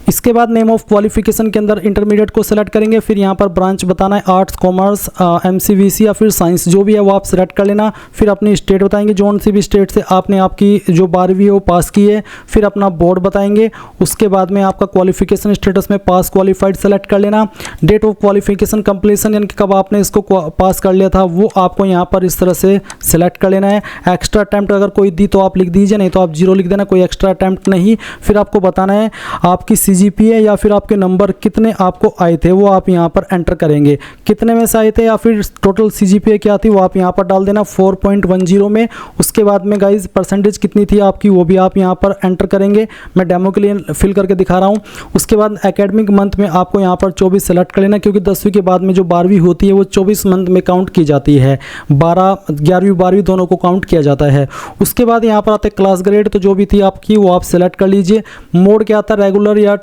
इसके बाद नेम ऑफ क्वालिफिकेशन के अंदर इंटरमीडिएट को सिलेक्ट करेंगे। फिर यहाँ पर ब्रांच बताना है आर्ट्स, कॉमर्स, MCVC या फिर साइंस, जो भी है वो आप सिलेक्ट कर लेना। फिर अपनी स्टेट बताएंगे, जौन सी भी स्टेट से आपने आपकी जो 12वीं है वो पास की है। फिर अपना बोर्ड बताएंगे। उसके बाद में आपका क्वालिफिकेशन स्टेटस में पास क्वालिफाइड सेलेक्ट कर लेना। डेट ऑफ क्वालिफिकेशन कंप्लीशन यानी कि कब आपने इसको पास कर लिया था वो आपको यहाँ पर इस तरह से सिलेक्ट कर लेना है। एक्स्ट्रा अटैम्प्ट अगर कोई दी तो आप लिख दीजिए, नहीं तो आप 0 लिख देना, कोई एक्स्ट्रा अटैम्प्ट नहीं। फिर आपको बताना है आपकी CGPA या फिर आपके नंबर कितने आपको आए थे वो आप यहाँ पर एंटर करेंगे, कितने में से आए थे या फिर टोटल CGPA क्या थी वो आप यहाँ पर डाल देना 4.10 में। उसके बाद में गाइज परसेंटेज कितनी थी आपकी वो भी आप यहाँ पर एंटर करेंगे। मैं डेमो के लिए फिल करके दिखा रहा हूँ। उसके बाद एकेडमिक मंथ में आपको यहाँ पर 24 सेलेक्ट कर लेना, क्योंकि 10वीं के बाद में जो 12वीं होती है वो 24 मंथ में काउंट की जाती है। 11वीं 12वीं दोनों को काउंट किया जाता है। उसके बाद यहाँ पर आते क्लास ग्रेड, तो जो भी थी आपकी वो आप सेलेक्ट कर लीजिए। मोड क्या आता है, रेगुलर या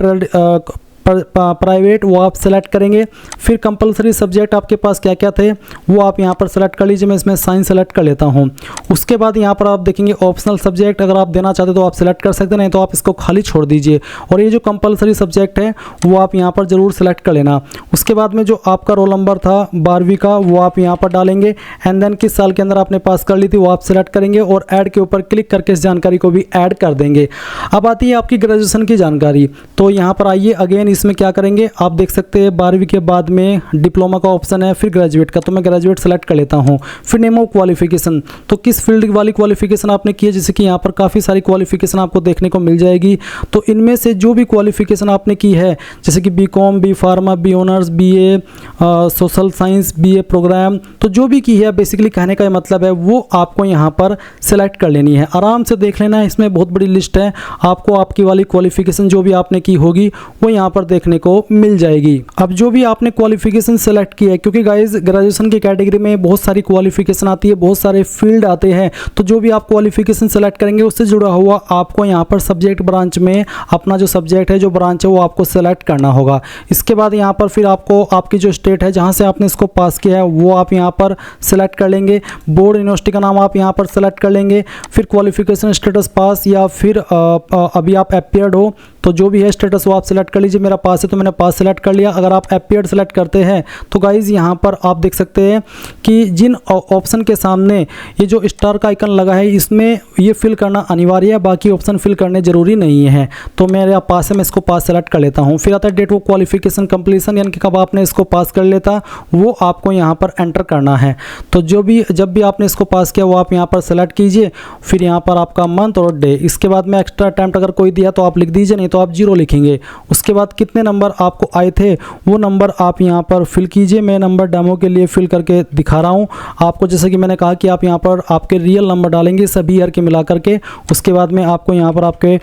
प्राइवेट, वो आप सेलेक्ट करेंगे। फिर कंपलसरी सब्जेक्ट आपके पास क्या क्या थे वो आप यहाँ पर सेलेक्ट कर लीजिए। मैं इसमें साइंस सेलेक्ट कर लेता हूँ। उसके बाद यहाँ पर आप देखेंगे ऑप्शनल सब्जेक्ट, अगर आप देना चाहते तो आप सेलेक्ट कर सकते हैं, नहीं तो आप इसको खाली छोड़ दीजिए। और ये जो कंपलसरी सब्जेक्ट है वो आप यहाँ पर ज़रूर सेलेक्ट कर लेना। उसके बाद में जो आपका रोल नंबर था 12वीं का वो आप यहाँ पर डालेंगे। एंड देन किस साल के अंदर आपने पास कर ली थी वो आप सेलेक्ट करेंगे और ऐड के ऊपर क्लिक करके इस जानकारी को भी ऐड कर देंगे। अब आती है आपकी ग्रेजुएशन की जानकारी। तो यहाँ पर आइए, अगेन इसमें क्या करेंगे आप देख सकते हैं 12वीं के बाद में डिप्लोमा का ऑप्शन है, फिर ग्रेजुएट का, तो मैं ग्रेजुएट सेलेक्ट कर लेता हूँ। फिर नेम ऑफ क्वालिफिकेशन, तो किस फील्ड वाली क्वालिफिकेशन आपने की है, जैसे कि यहाँ पर काफ़ी सारी क्वालिफिकेशन आपको देखने को मिल जाएगी। तो इनमें से जो भी क्वालिफिकेशन आपने की है, जैसे कि BCom, B pharma, B honours, BA social science, BA programme, तो जो भी की है बेसिकली कहने का मतलब है वो आपको यहाँ पर सेलेक्ट कर लेनी है। आराम से देख लेना है, इसमें बहुत बड़ी लिस्ट है। आपको आपकी वाली क्वालिफिकेशन जो भी आपने की होगी वो यहाँ पर देखने को मिल जाएगी। अब जो भी आपने क्वालिफिकेशन सेलेक्ट की है, क्योंकि गाइज ग्रेजुएशन की कैटेगरी में बहुत सारी क्वालिफिकेशन आती है, बहुत सारे फील्ड आते हैं, तो जो भी आप क्वालिफिकेशन सेलेक्ट करेंगे उससे जुड़ा हुआ आपको यहाँ पर सब्जेक्ट ब्रांच में अपना जो सब्जेक्ट है, जो ब्रांच है वो आपको सेलेक्ट करना होगा। इसके बाद यहाँ पर फिर आपको आपकी जो स्टेट है जहाँ से आपने इसको पास किया है वो आप यहाँ पर सेलेक्ट कर लेंगे। बोर्ड यूनिवर्सिटी का नाम आप यहाँ पर सेलेक्ट कर लेंगे। फिर क्वालिफिकेशन स्टेटस पास या फिर अभी आप अपीयर्ड हो, तो जो भी है स्टेटस वो आप सेलेक्ट कर लीजिए। मेरा पास है तो मैंने पास सेलेक्ट कर लिया। अगर आप अपीयर्ड सेलेक्ट करते हैं तो गाइज यहाँ पर आप देख सकते हैं कि जिन ऑप्शन के सामने ये जो स्टार का आइकन लगा है इसमें ये फिल करना अनिवार्य है, बाकी ऑप्शन फिल करने जरूरी नहीं है। तो मेरा पास है, मैं इसको पास सेलेक्ट कर लेता हूँ। फिर आता है डेट ऑफ क्वालिफिकेशन कंप्लीशन, यानी कि कब आपने इसको पास कर लेता वो आपको यहाँ पर एंटर करना है। तो जब भी आपने इसको पास किया वो आप यहाँ पर सेलेक्ट कीजिए। फिर यहाँ पर आपका मंथ और डे। इसके बाद में एक्स्ट्रा अटैम्प्ट अगर कोई दिया तो आप लिख दीजिए, नहीं तो आप 0 लिखेंगे। उसके बाद कितने नंबर आपको आए थे वो नंबर आप यहाँ पर फिल कीजिए। मैं नंबर डेमो के लिए फिल करके दिखा रहा हूँ आपको। जैसे कि मैंने कहा कि आप यहाँ पर आपके रियल नंबर डालेंगे सभी ईयर के मिला करके। उसके बाद में आपको यहाँ पर आपके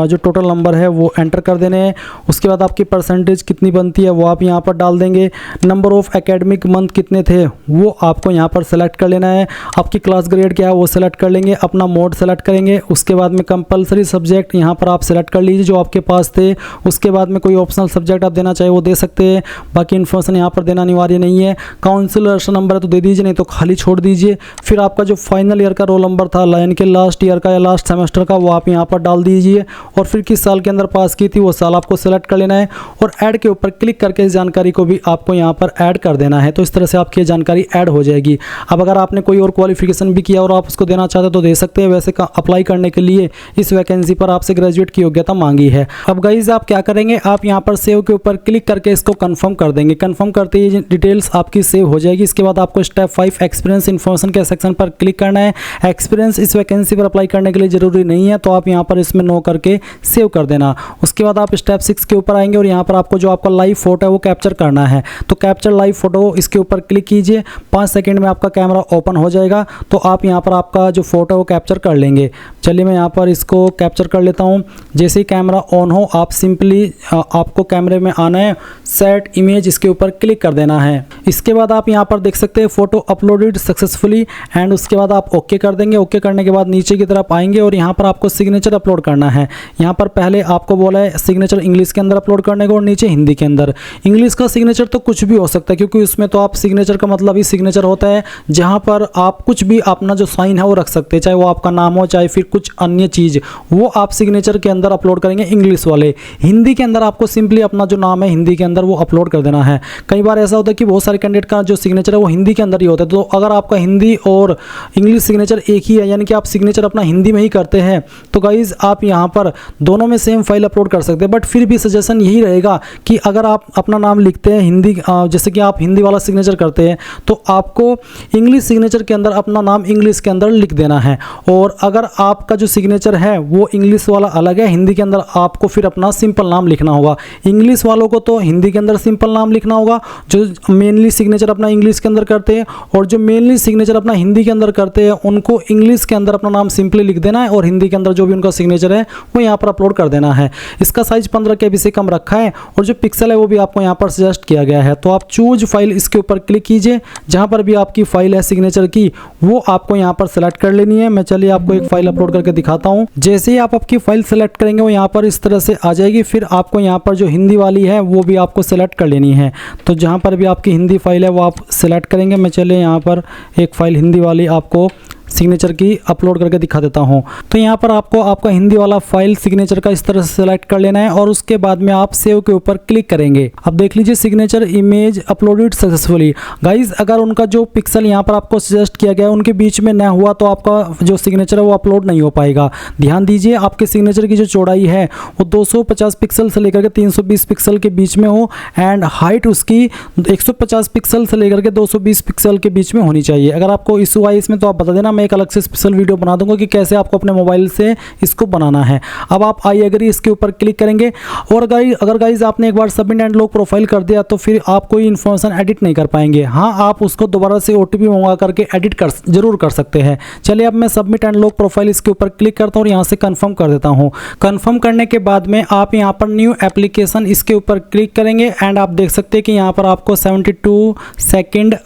जो टोटल नंबर है वो एंटर कर देने हैं। उसके बाद आपकी परसेंटेज कितनी बनती है वो आप यहाँ पर डाल देंगे। नंबर ऑफ एकेडमिक मंथ कितने थे वो आपको यहाँ पर सेलेक्ट कर लेना है। आपकी क्लास ग्रेड क्या है वो सेलेक्ट कर लेंगे। अपना मोड सेलेक्ट करेंगे। उसके बाद में कंपलसरी सब्जेक्ट यहाँ पर आप सेलेक्ट कर लीजिए जो आपके पास थे। उसके बाद में कोई ऑप्शनल सब्जेक्ट आप देना चाहे वो दे सकते हैं, बाकी इन्फॉर्मेशन यहाँ पर देना अनिवार्य नहीं है। काउंसिल रजिस्टर नंबर है तो दे दीजिए, नहीं तो खाली छोड़ दीजिए। फिर आपका जो फाइनल ईयर का रोल नंबर था, यानी कि लास्ट ईयर का या लास्ट सेमेस्टर का, वो आप यहाँ पर डाल दीजिए। और फिर किस साल के अंदर पास की थी वो साल आपको सेलेक्ट कर लेना है और ऐड के ऊपर क्लिक करके इस जानकारी को भी आपको यहाँ पर ऐड कर देना है। तो इस तरह से आपकी जानकारी ऐड हो जाएगी। अब अगर आपने कोई और क्वालिफिकेशन भी किया और आप उसको देना चाहते तो दे सकते हैं। वैसे अप्लाई करने के लिए इस वैकेंसी पर आपसे ग्रेजुएट की योग्यता मांगी है। अब गाइज आप क्या करेंगे, आप यहाँ पर सेव के ऊपर क्लिक करके इसको कंफर्म कर देंगे। कंफर्म करते ही डिटेल्स आपकी सेव हो जाएगी। इसके बाद आपको स्टेप 5 एक्सपीरियंस इन्फॉर्मेशन के सेक्शन पर क्लिक करना है। एक्सपीरियंस इस वैकेंसी पर अप्लाई करने के लिए जरूरी नहीं है, तो आप यहाँ पर इसमें नो करके सेव कर देना। उसके बाद आप स्टेप 6 के ऊपर आएंगे और यहाँ पर आपको जो आपका लाइव फोटो है वो कैप्चर करना है। तो कैप्चर लाइव फोटो, इसके ऊपर क्लिक कीजिए। 5 सेकेंड में आपका कैमरा ओपन हो जाएगा। तो आप यहाँ पर आपका जो फोटो है वो कैप्चर कर लेंगे। चलिए मैं यहाँ पर इसको कैप्चर कर लेता हूँ। जैसे ही कैमरा ऑन हो आप सिंपली आपको कैमरे में आना है, सेट इमेज इसके ऊपर क्लिक कर देना है। इसके बाद आप यहाँ पर देख सकते हैं फोटो अपलोडेड सक्सेसफुली एंड उसके बाद आप ओके कर देंगे। ओके करने के बाद नीचे की तरफ आएंगे और यहाँ पर आपको सिग्नेचर अपलोड करना है। यहाँ पर पहले आपको बोला है सिग्नेचर इंग्लिश के अंदर अपलोड करने को और नीचे हिंदी के अंदर। इंग्लिश का सिग्नेचर तो कुछ भी हो सकता है, क्योंकि उसमें तो आप सिग्नेचर का मतलब ही सिग्नेचर होता है जहाँ पर आप कुछ भी अपना जो साइन है वो रख सकते हैं, चाहे वो आपका नाम हो, चाहे फिर कुछ अन्य चीज़, वो आप सिग्नेचर के अंदर अपलोड करेंगे इंग्लिश वाले। हिंदी के अंदर आपको सिंपली अपना जो नाम है हिंदी के अंदर वो अपलोड कर देना है। कई बार ऐसा होता है कि बहुत सारे कैंडिडेट का जो सिग्नेचर है वो हिंदी के अंदर ही होता है, तो अगर आपका हिंदी और इंग्लिश सिग्नेचर एक ही है, यानी कि आप सिग्नेचर अपना हिंदी में ही करते हैं, तो गाइज आप यहाँ पर दोनों में सेम फाइल अपलोड कर सकते हैं। बट फिर भी सजेशन यही रहेगा कि अगर आप अपना नाम लिखते हैं हिंदी, जैसे कि आप हिंदी वाला सिग्नेचर करते हैं, तो आपको इंग्लिश सिग्नेचर के अंदर अपना नाम इंग्लिश के अंदर लिख देना है। और अगर आपका जो सिग्नेचर है वो इंग्लिश वाला अलग है, हिंदी के अंदर आपको फिर अपना सिंपल नाम लिखना होगा। इंग्लिश वालों को तो हिंदी के अंदर सिंपल नाम लिखना होगा, जो मेनली सिग्नेचर अपना इंग्लिश के अंदर करते हैं, और जो मेनली सिग्नेचर अपना हिंदी के अंदर करते हैं उनको इंग्लिश के अंदर अपना नाम सिंपली लिख देना है, और हिंदी के अंदर जो भी उनका सिग्नेचर है वो यहाँ पर अपलोड कर देना है। इसका साइज 15 KB से कम रखा है, और जो पिक्सल है वो भी आपको यहाँ पर सजेस्ट किया गया है। तो आप चूज फाइल इसके ऊपर क्लिक कीजिए, जहाँ पर भी आपकी फाइल है सिग्नेचर की वो आपको यहाँ पर सेलेक्ट कर लेनी है। मैं चलिए आपको एक फाइल अपलोड करके दिखाता हूँ। जैसे ही आप आपकी फाइल सेलेक्ट करेंगे वो यहाँ पर इस तरह से आ जाएगी। फिर आपको यहाँ पर जो हिंदी वाली है वो भी आपको सेलेक्ट कर लेनी है। तो जहाँ पर भी आपकी हिंदी फाइल है वो आप सेलेक्ट करेंगे। मैं चलिए यहाँ पर एक फ़ाइल हिंदी वाली आपको सिग्नेचर की अपलोड करके दिखा देता हूं। तो यहाँ पर आपको आपका हिंदी वाला फाइल सिग्नेचर का इस तरह से सेलेक्ट कर लेना है, और उसके बाद में आप सेव के ऊपर क्लिक करेंगे। अब देख लीजिए signature image uploaded successfully. Guys अगर उनका जो पिक्सल यहाँ पर आपको सजेस्ट किया गया है उनके बीच में न हुआ तो आपका जो सिग्नेचर है वो अपलोड नहीं हो पाएगा। ध्यान दीजिए आपके सिग्नेचर की जो चौड़ाई है वो 250 पिक्सल से लेकर के 320 पिक्सल के बीच में हो, एंड हाइट उसकी 150 पिक्सल से लेकर के 220 पिक्सल के बीच में होनी चाहिए। अगर आपको इशू आए इसमें तो आप बता देना, एक अलग से स्पेशल वीडियो बना दूंगा कि कैसे आपको अपने मोबाइल से इसको बनाना है। अब आप आई एग्री इसके ऊपर क्लिक करेंगे, और अगर गाइज आपने एक बार सबमिट एंड लॉक प्रोफाइल कर दिया तो फिर आप कोई इन्फॉर्मेशन एडिट नहीं कर पाएंगे। हाँ, आप उसको दोबारा से OTP मंगा करके एडिट जरूर कर सकते हैं। चलिए अब मैं सबमिट एंड लॉक प्रोफाइल इसके ऊपर क्लिक करता हूँ और यहाँ से कंफर्म कर देता हूँ। कंफर्म करने के बाद में आप यहाँ पर न्यू एप्लीकेशन इसके ऊपर क्लिक करेंगे, एंड आप देख सकते हैं कि यहाँ पर आपको 72 सेकेंड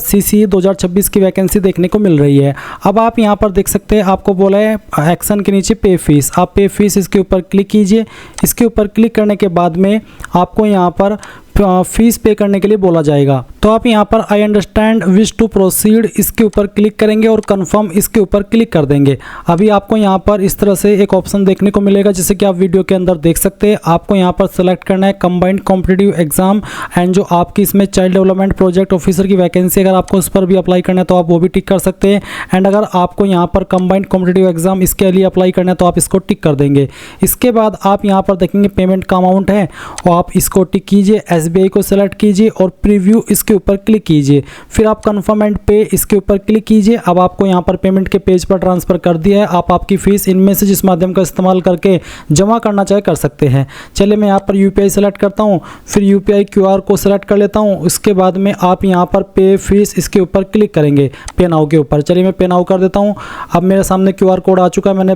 CC 2026 की वैकेंसी देखने को मिल रही है। अब आप यहाँ पर देख सकते हैं आपको बोला है एक्शन के नीचे पे फीस, आप पे फीस इसके ऊपर क्लिक कीजिए। इसके ऊपर क्लिक करने के बाद में आपको यहाँ पर फीस पे करने के लिए बोला जाएगा। तो आप यहाँ पर I understand wish to proceed इसके ऊपर क्लिक करेंगे और कंफर्म इसके ऊपर क्लिक कर देंगे। अभी आपको यहाँ पर इस तरह से एक ऑप्शन देखने को मिलेगा, जैसे कि आप वीडियो के अंदर देख सकते हैं। आपको यहाँ पर सेलेक्ट करना है कंबाइंड कॉम्पिटिटिव एग्जाम, एंड जो आपकी इसमें चाइल्ड डेवलपमेंट प्रोजेक्ट ऑफिसर की वैकेंसी अगर आपको उस पर भी अप्लाई करना है तो आप वो भी टिक कर सकते हैं। एंड अगर आपको यहाँ पर कंबाइंड कॉम्पिटिटिव एग्जाम इसके लिए अप्लाई करना है तो आप इसको टिक कर देंगे। इसके बाद आप यहाँ पर देखेंगे पेमेंट का अमाउंट है, और आप इसको टिक कीजिए। SBI को सेलेक्ट कीजिए और प्रीव्यू इसके ऊपर क्लिक कीजिए। फिर आप कन्फर्म एंड पे इसके ऊपर क्लिक कीजिए। अब आपको यहाँ पर पेमेंट के पेज पर ट्रांसफर कर दिया है। आप आपकी फीस इनमें से जिस माध्यम का इस्तेमाल करके जमा करना चाहे कर सकते हैं। चलिए मैं यहाँ पर UPI सेलेक्ट करता हूँ, फिर UPI QR को सेलेक्ट कर लेता हूँ। उसके बाद में आप यहाँ पर पे फीस इसके ऊपर क्लिक करेंगे, पे नाउ के ऊपर। चलिए मैं पे नाउ कर देता हूँ। अब मेरे सामने QR कोड आ चुका है, मैंने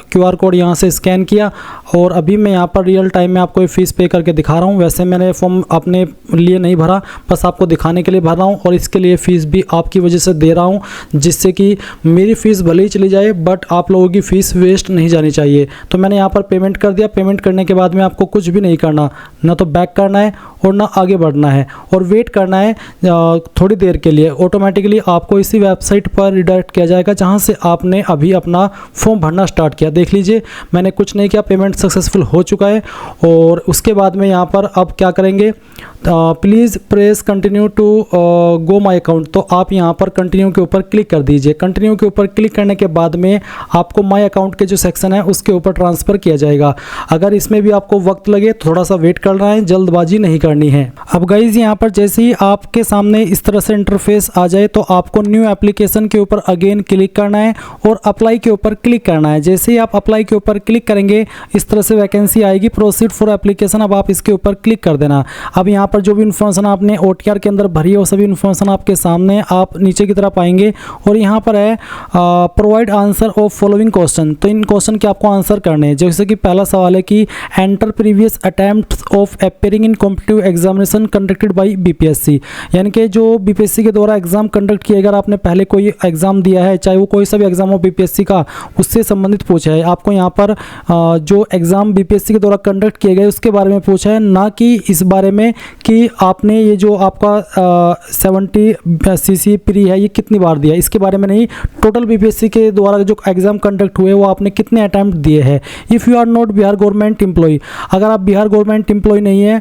QR कोड यहाँ से स्कैन किया, और अभी मैं यहाँ पर रियल टाइम में आपको फीस पे करके दिखा रहा हूँ। वैसे मैंने फॉर्म अपने लिए नहीं भरा, बस आपको दिखाने के लिए भर रहा हूँ, और इसके लिए फ़ीस भी आपकी वजह से दे रहा हूँ, जिससे कि मेरी फ़ीस भले ही चली जाए बट आप लोगों की फ़ीस वेस्ट नहीं जानी चाहिए। तो मैंने यहाँ पर पेमेंट कर दिया। पेमेंट करने के बाद में आपको कुछ भी नहीं करना, ना तो बैक करना है और ना आगे बढ़ना है, और वेट करना है थोड़ी देर के लिए। ऑटोमेटिकली आपको इसी वेबसाइट पर रिडायरेक्ट किया जाएगा जहाँ से आपने अभी अपना फॉर्म भरना स्टार्ट किया। देख लीजिए मैंने कुछ नहीं किया, पेमेंट सक्सेसफुल हो चुका है। और उसके बाद में यहाँ पर अब क्या करेंगे, please press continue to go my account. तो आप यहाँ पर कंटिन्यू के ऊपर क्लिक कर दीजिए। कंटिन्यू के ऊपर क्लिक करने के बाद में आपको माई अकाउंट के जो सेक्शन है उसके ऊपर ट्रांसफ़र किया जाएगा। अगर इसमें भी आपको वक्त लगे तो थोड़ा सा वेट करना है, जल्दबाजी नहीं करनी है। अब गाइज यहाँ पर जैसे ही आपके सामने इस तरह से इंटरफेस आ जाए तो आपको न्यू एप्लीकेशन के ऊपर अगेन क्लिक करना है और अप्लाई के ऊपर क्लिक करना है। जैसे ही आप अप्लाई के ऊपर क्लिक करेंगे इस तरह से वैकेंसी आएगी, प्रोसीड फॉर एप्लीकेशन। अब आप इसके ऊपर क्लिक कर देना। अब यहाँ पर जो भी इन्फॉर्मेशन आपने OTR के अंदर भरी है वो सभी इन्फॉर्मेशन आपके सामने आप नीचे की तरफ आएंगे, और यहाँ पर है provide answer of following question. तो इन क्वेश्चन के आपको आंसर करने हैं। जैसे कि पहला सवाल है कि enter previous attempts of appearing in competitive examination conducted by BPSC, यानी कि जो बीपीएससी के द्वारा एग्जाम कंडक्ट किया, अगर आपने पहले कोई एग्जाम दिया है, चाहे वो कोई सा भी एग्जाम हो बीपीएससी का, उससे संबंधित पूछा है। आपको यहाँ पर जो एग्जाम बीपीएससी के द्वारा कंडक्ट किए गए उसके बारे में पूछा है, ना कि इस बारे में कि आपने ये जो आपका 70 सीसी प्री है ये कितनी बार दिया, इसके बारे में नहीं। टोटल बीपीएससी के द्वारा जो एग्जाम कंडक्ट हुए वो आपने कितने अटैम्प्ट दिए हैं। If you are not Bihar government employ, अगर आप बिहार गवर्नमेंट एम्प्लॉय नहीं है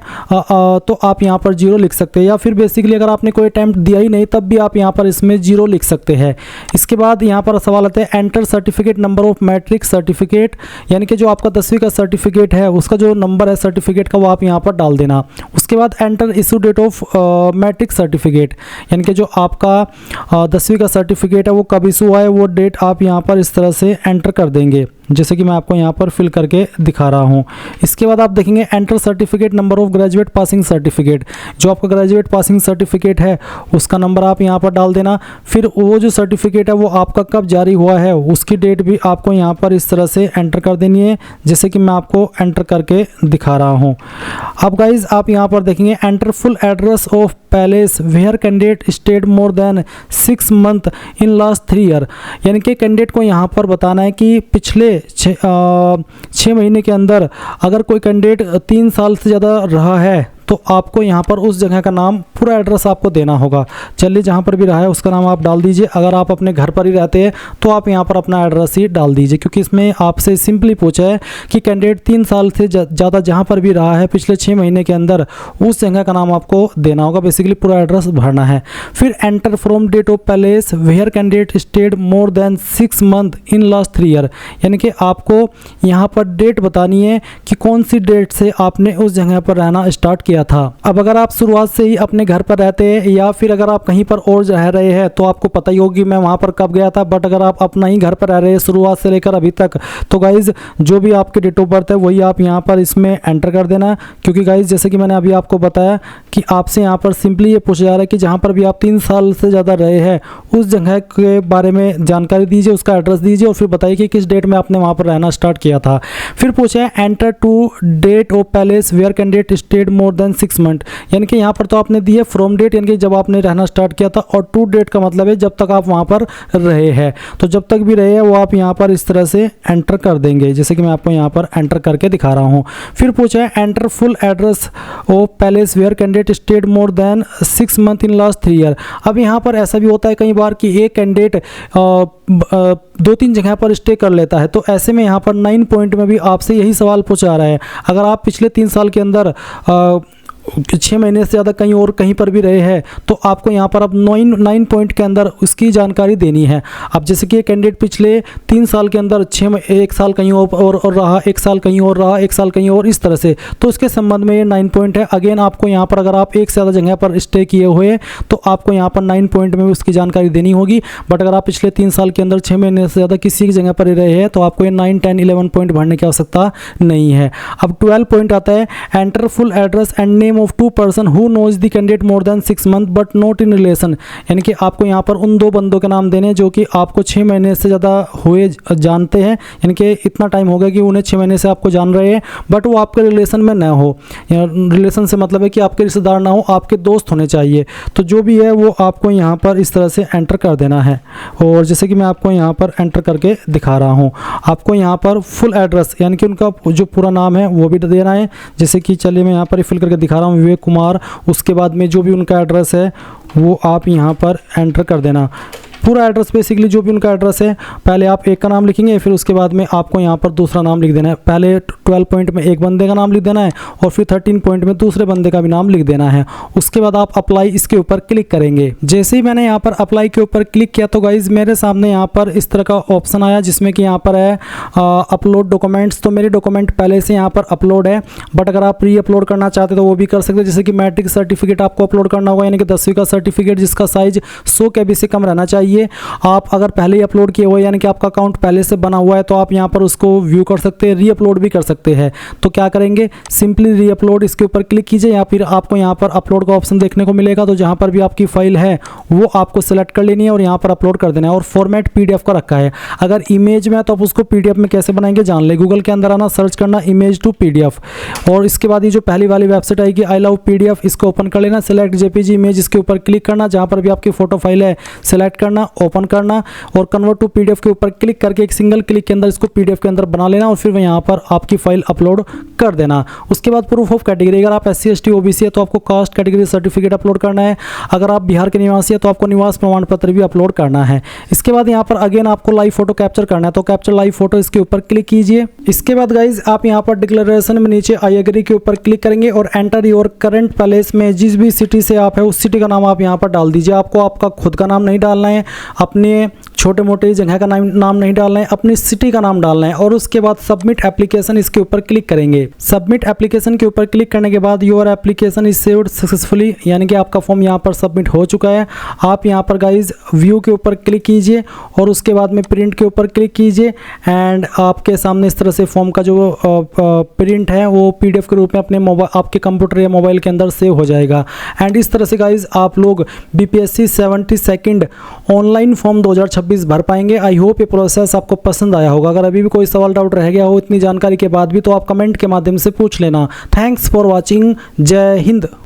तो आप यहाँ पर 0 लिख सकते हैं, या फिर बेसिकली अगर आपने कोई अटैम्प्ट दिया ही नहीं तब भी आप यहाँ पर इसमें 0 लिख सकते हैं। इसके बाद यहाँ पर सवाल आता है enter certificate number of matric certificate, यानी कि जो आपका 10वीं का सर्टिफिकेट है उसका जो नंबर है सर्टिफिकेट का वो आप यहाँ पर डाल देना। उसके बाद enter issue date of matric certificate, यानी कि जो आपका 10वीं का सर्टिफिकेट है वो कब इशू हुआ है वो डेट आप यहाँ पर इस तरह से एंटर कर देंगे, जैसे कि मैं आपको यहाँ पर फिल करके दिखा रहा हूँ। इसके बाद आप देखेंगे enter certificate number of graduate passing certificate, जो आपका ग्रेजुएट पासिंग सर्टिफिकेट है उसका नंबर आप यहाँ पर डाल देना। फिर वो जो सर्टिफिकेट है वो आपका कब जारी हुआ है उसकी डेट भी आपको यहाँ पर इस तरह से एंटर कर देनी है, जैसे कि मैं आपको एंटर करके दिखा रहा हूँ। अब गाइज आप यहाँ पर देखेंगे enter full address of place where candidate stayed more than 6 month in last 3 year, यानी कि कैंडिडेट को यहाँ पर बताना है कि पिछले 6 महीने के अंदर अगर कोई कैंडिडेट 3 साल से ज़्यादा रहा है तो आपको यहाँ पर उस जगह का नाम, पूरा एड्रेस आपको देना होगा। चलिए जहाँ पर भी रहा है उसका नाम आप डाल दीजिए। अगर आप अपने घर पर ही रहते हैं तो आप यहाँ पर अपना एड्रेस ही डाल दीजिए, क्योंकि इसमें आपसे सिंपली पूछा है कि कैंडिडेट 3 साल से ज़्यादा जहाँ पर भी रहा है पिछले 6 महीने के अंदर उस जगह का नाम आपको देना होगा, बेसिकली पूरा एड्रेस भरना है। फिर enter from date of place where candidate stayed more than 6 month in last 3 year, यानी कि आपको यहाँ पर डेट बतानी है कि कौन सी डेट से आपने उस जगह पर रहना स्टार्ट किया था। अब अगर आप शुरुआत से ही अपने घर पर रहते हैं या फिर अगर आप कहीं पर और रह रहे हैं तो आपको पता ही होगी मैं वहां पर कब गया था, बट अगर आप अपना ही घर पर रह रहे हैं शुरुआत से लेकर अभी तक, तो गाइज जो भी आपके डेट ऑफ बर्थ है वही आप यहां पर इसमें एंटर कर देना। क्योंकि गाइज जैसे कि मैंने अभी आपको बताया कि आपसे यहाँ पर सिंपली ये पूछा जा रहा है कि जहाँ पर भी आप 3 साल से ज़्यादा रहे हैं उस जगह के बारे में जानकारी दीजिए, उसका एड्रेस दीजिए और फिर बताइए कि किस डेट में आपने वहाँ पर रहना स्टार्ट किया था। फिर पूछा है enter to date of place where candidate stayed more than 6 month, यानी कि यहाँ पर तो आपने दी है फ्रॉम डेट, यानी कि जब आपने रहना स्टार्ट किया था, और टू डेट का मतलब है जब तक आप वहाँ पर रहे हैं। तो जब तक भी रहे हैं वो आप यहाँ पर इस तरह से एंटर कर देंगे, जैसे कि मैं आपको यहाँ पर एंटर करके दिखा रहा हूँ। फिर पूछा है enter full address of place where candidate stayed more than 6 month in last 3 year. अब यहाँ पर ऐसा भी होता है कई बार कि एक कैंडिडेट 2-3 जगह पर स्टे कर लेता है, तो ऐसे में यहाँ पर 9 पॉइंट में भी आपसे यही सवाल पूछा रहा है। अगर आप पिछले 3 साल के अंदर 6 महीने से ज़्यादा कहीं और कहीं पर भी रहे हैं तो आपको यहाँ पर अब 9 पॉइंट के अंदर उसकी जानकारी देनी है। अब जैसे कि कैंडिडेट पिछले 3 साल के अंदर 1 साल कहीं और रहा, 1 साल कहीं और रहा, 1 साल कहीं और, इस तरह से, तो उसके संबंध में ये 9 पॉइंट है। अगेन आपको यहाँ पर अगर आप एक से ज़्यादा जगह पर स्टे किए हुए तो आपको यहाँ पर 9 पॉइंट में भी उसकी जानकारी देनी होगी। बट अगर आप पिछले 3 साल के अंदर 6 महीने से ज़्यादा किसी की जगह पर ही रहे हैं तो आपको ये 9, 10, 11 पॉइंट भरने की आवश्यकता नहीं है। अब 12 पॉइंट आता है enter full address and name of 2 person who knows the candidate more than 6 month but not in relation, यानी कि आपको यहाँ पर उन 2 बंदों के नाम देने जो कि आपको 6 महीने से ज़्यादा हुए जानते हैं, यानी कि इतना टाइम हो गया कि उन्हें 6 महीने से आपको जान रहे हैं बट वो आपके रिलेशन में न हो। रिलेशन से मतलब है कि आपके रिश्तेदार ना हो, आपके दोस्त होने चाहिए। तो जो भी है वो आपको यहाँ पर इस तरह से एंटर कर देना है। और जैसे कि मैं आपको यहाँ पर एंटर करके दिखा रहा हूँ, आपको यहाँ पर फुल एड्रेस यानी कि उनका जो पूरा नाम है वो भी देना है। जैसे कि चलिए मैं यहाँ पर फिल करके दिखा रहा हूँ, विवेक कुमार। उसके बाद में जो भी उनका एड्रेस है वो आप यहाँ पर एंटर कर देना। पूरा एड्रेस बेसिकली जो भी उनका एड्रेस है, पहले आप एक का नाम लिखेंगे, फिर उसके बाद में आपको यहाँ पर दूसरा नाम लिख देना है। पहले 12 पॉइंट में एक बंदे का नाम लिख देना है और फिर 13 पॉइंट में दूसरे बंदे का भी नाम लिख देना है। उसके बाद आप अप्लाई इसके ऊपर क्लिक करेंगे। जैसे ही मैंने यहाँ पर अप्लाई के ऊपर क्लिक किया तो गाइज मेरे सामने यहाँ पर इस तरह का ऑप्शन आया जिसमें कि यहाँ पर है अपलोड डॉक्यूमेंट्स। तो मेरे डॉक्यूमेंट पहले से यहाँ पर अपलोड है, बट अगर आप प्री अपलोड करना चाहते तो वो भी कर सकते हैं। जैसे कि मैट्रिक सर्टिफिकेट आपको अपलोड करना होगा, यानी कि 10वीं का सर्टिफिकेट जिसका साइज 100 KB से कम रहना चाहिए। चाहिए। आप अगर पहले ही अपलोड किए हुए यानी कि आपका अकाउंट पहले से बना हुआ है तो आप यहाँ पर उसको व्यू कर सकते हैं, री अपलोड भी कर सकते हैं। तो क्या करेंगे, सिंपली री अपलोड इसके ऊपर क्लिक कीजिए या फिर आपको यहाँ पर अपलोड का ऑप्शन देखने को मिलेगा। तो जहाँ पर भी आपकी फाइल है वो आपको सेलेक्ट कर लेनी है और यहाँ पर अपलोड कर देना है। और फॉर्मेट पीडीएफ का रखा है, अगर इमेज में है तो आप उसको पीडीएफ में कैसे बनाएंगे जान ले। गूगल के अंदर आना, सर्च करना इमेज टू पीडीएफ और इसके बाद ये जो पहली वाली वेबसाइट आएगी आई लव पीडीएफ, इसको ओपन कर लेना। सेलेक्ट जेपीजी इमेज इसके ऊपर क्लिक करना, जहाँ पर भी आपकी फोटो फाइल है सेलेक्ट करना, ओपन करना और कन्वर्ट टू पीडीएफ के ऊपर क्लिक करके एक सिंगल क्लिक के अंदर इसको पीडीएफ के अंदर बना लेना और फिर यहाँ पर आपकी फाइल अपलोड कर देना। उसके बाद प्रूफ ऑफ कैटेगरी, अगर आप SC ST OBC है तो आपको कास्ट कैटेगरी सर्टिफिकेट अपलोड करना है। अगर आप बिहार के निवासी है तो आपको निवास प्रमाण पत्र भी अपलोड करना है। इसके बाद यहाँ पर अगेन आपको लाइव फोटो कैप्चर करना है, तो कैप्चर लाइव फोटो इसके ऊपर क्लिक कीजिए। इसके बाद गाइज आप यहाँ पर डिक्लेरेशन में नीचे आई एग्री के ऊपर क्लिक करेंगे और एंटर योर करंट प्लेस में जिस भी सिटी से आप है उस सिटी का नाम आप यहाँ पर डाल दीजिए। आपको आपका खुद का नाम नहीं डालना है, अपने छोटे मोटे जगह का नाम नहीं डालना है, अपनी सिटी का नाम डालना है। और उसके बाद सबमिट एप्लीकेशन इसके ऊपर क्लिक करेंगे। सबमिट एप्लीकेशन के ऊपर क्लिक करने के बाद your application is saved successfully, यानी कि आपका फॉर्म यहाँ पर सबमिट हो चुका है। आप यहाँ पर गाइज व्यू के ऊपर क्लिक कीजिए और उसके बाद में प्रिंट के ऊपर क्लिक कीजिए एंड आपके सामने इस तरह से फॉर्म का जो प्रिंट है वो पीडीएफ के रूप में अपने आपके कंप्यूटर या मोबाइल के अंदर सेव हो जाएगा। एंड इस तरह से गाइज आप लोग BPSC 72nd ऑनलाइन फॉर्म 2026 भर पाएंगे। आई होप ये प्रोसेस आपको पसंद आया होगा। अगर अभी भी कोई सवाल डाउट रह गया हो इतनी जानकारी के बाद भी तो आप कमेंट के माध्यम से पूछ लेना। Thanks for watching. जय हिंद।